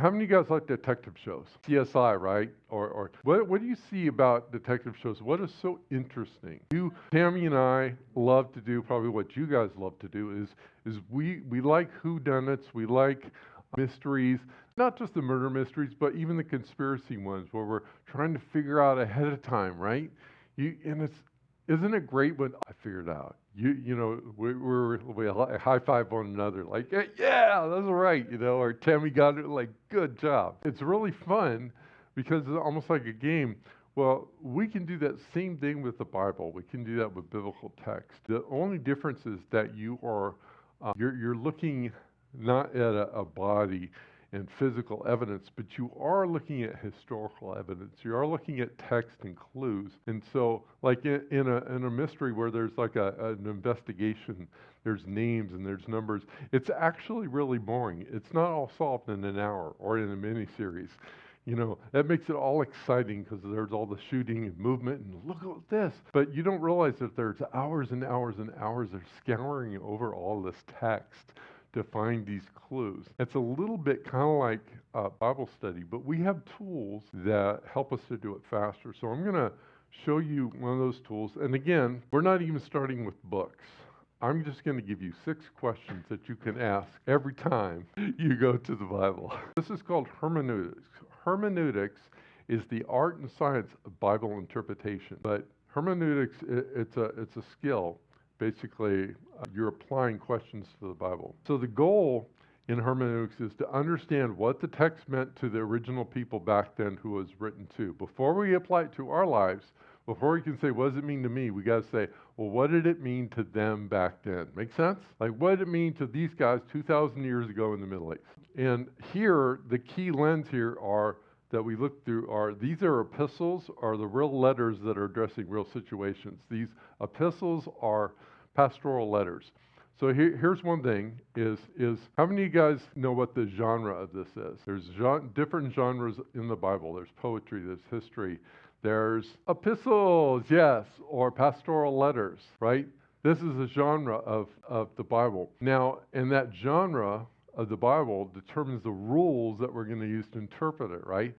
how many of you guys like detective shows? CSI, right? Or what do you see about detective shows? What is so interesting? Tammy and I love to do probably what you guys love to do is we like whodunits, we like mysteries, not just the murder mysteries, but even the conspiracy ones where we're trying to figure out ahead of time, right? And isn't it great when I figured out? We high five one another like, yeah, that's right, or Tammy got it, like, good job. It's really fun because it's almost like a game. Well, we can do that same thing with the Bible. We can do that with biblical text. The only difference is that you're looking not at a body and physical evidence, but you are looking at historical evidence. You are looking at text and clues. And so, like in a mystery where there's like an investigation, there's names and there's numbers. It's actually really boring. It's not all solved in an hour or in a miniseries. That makes it all exciting because there's all the shooting and movement and look at this. But you don't realize that there's hours and hours and hours of scouring over all this text to find these clues. It's a little bit kind of like Bible study, but we have tools that help us to do it faster. So I'm going to show you one of those tools. And again, we're not even starting with books. I'm just going to give you 6 questions that you can ask every time you go to the Bible. This is called hermeneutics. Hermeneutics is the art and science of Bible interpretation. But hermeneutics, it's a skill. Basically, you're applying questions to the Bible. So the goal in hermeneutics is to understand what the text meant to the original people back then who it was written to. Before we apply it to our lives, before we can say, what does it mean to me? We got to say, well, what did it mean to them back then? Make sense? Like, what did it mean to these guys 2,000 years ago in the Middle East? And here, the key lens here that we look through these are epistles, are the real letters that are addressing real situations. These epistles are pastoral letters. So here's one thing is how many of you guys know what the genre of this is? There's different genres in the Bible. There's poetry, there's history, there's epistles, yes, or pastoral letters, right? This is a genre of the Bible. Now, and that genre of the Bible determines the rules that we're going to use to interpret it, right?